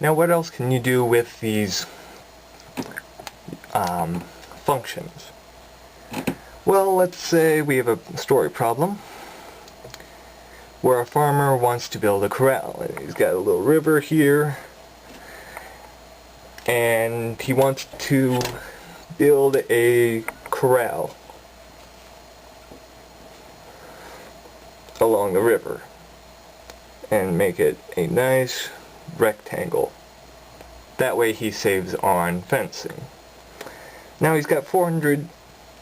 Now what else can you do with these functions? Well, let's say we have a story problem where a farmer wants to build a corral. And he's got a little river here, and he wants to build a corral along the river and make it a nice rectangle. That way he saves on fencing. Now he's got 400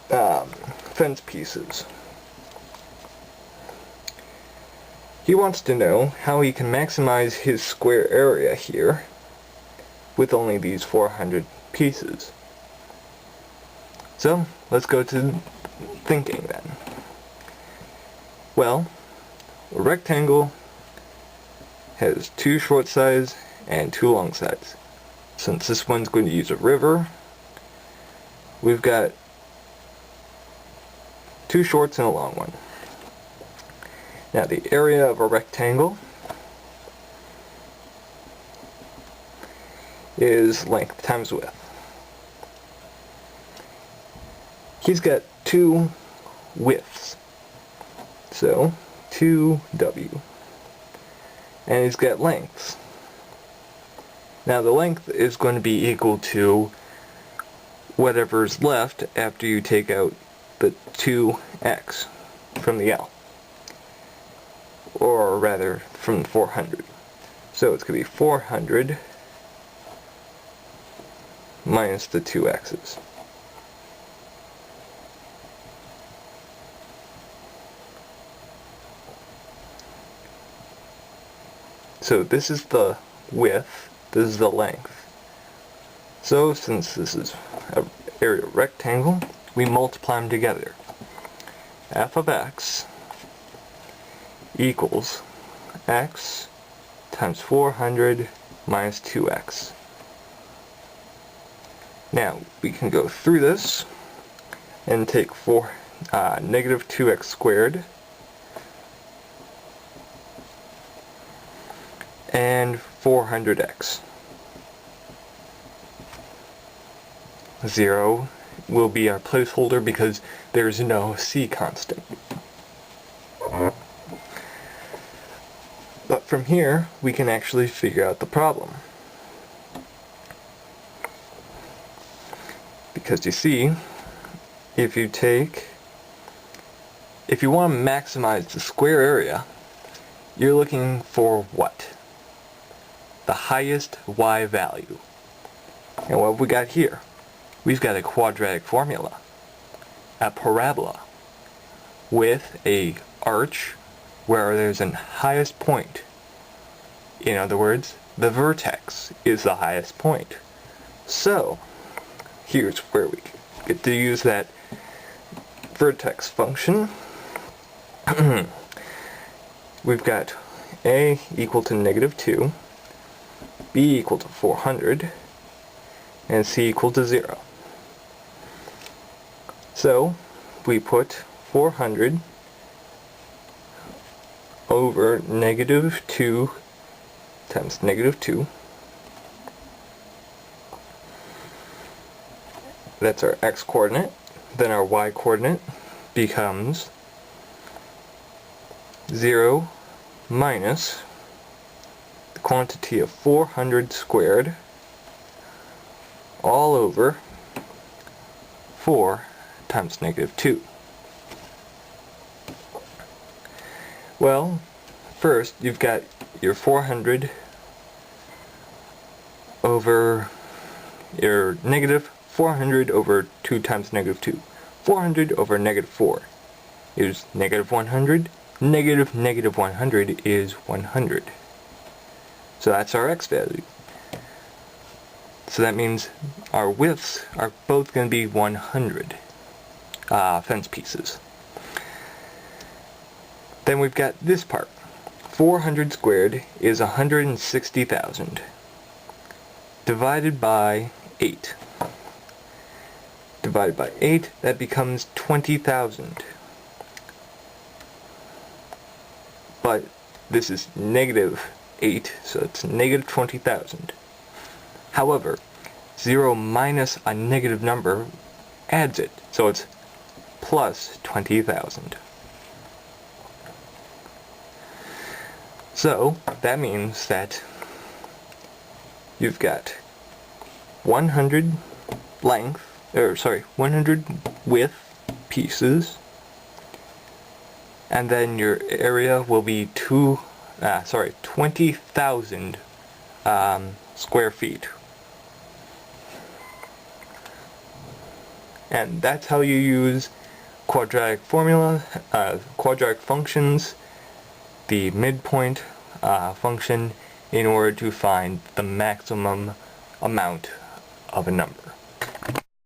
fence pieces. He wants to know how he can maximize his square area here with only these 400 pieces. So let's go to thinking then. Well, a rectangle has 2 short sides and 2 long sides. Since this one's going to use a river, we've got 2 shorts and a long one. Now the area of a rectangle is length times width. He's got 2 widths, so 2w. And he's got lengths. Now the length is going to be equal to whatever's left after you take out the 2x from the L. Or rather, from the 400. So it's going to be 400 minus the 2x's. So this is the width, this is the length. So since this is an area rectangle, we multiply them together. F of x equals x times 400 minus 2x. Now we can go through this and take negative 2x squared and 400x. 0 will be our placeholder because there's no c constant. But from here, we can actually figure out the problem. Because you see, if you want to maximize the square area, you're looking for what? The highest y value. And what have we got here? We've got a quadratic formula, a parabola, with a arch where there's an highest point. In other words, the vertex is the highest point. So, here's where we get to use that vertex function. We've got a equal to negative 2, b equal to 400, and c equal to 0. So, we put 400 over negative 2 times negative 2. That's our x coordinate. Then our y coordinate becomes 0 minus the quantity of 400 squared all over 4 times negative 2. Well, first you've got your 400 over your negative 400 over 2 times negative 2. 400 over negative 4 is negative 100. Negative 100 is 100. So that's our x value. So that means our widths are both going to be 100 fence pieces. Then we've got this part. 400 squared is 160,000 divided by 8. Divided by 8, that becomes 20,000. But this is negative 8, so it's negative 20,000. However, 0 minus a negative number adds it, so it's plus 20,000. So that means that you've got 100 100 width pieces, and then your area will be 20,000 square feet. And that's how you use quadratic functions, the midpoint function, in order to find the maximum amount of a number.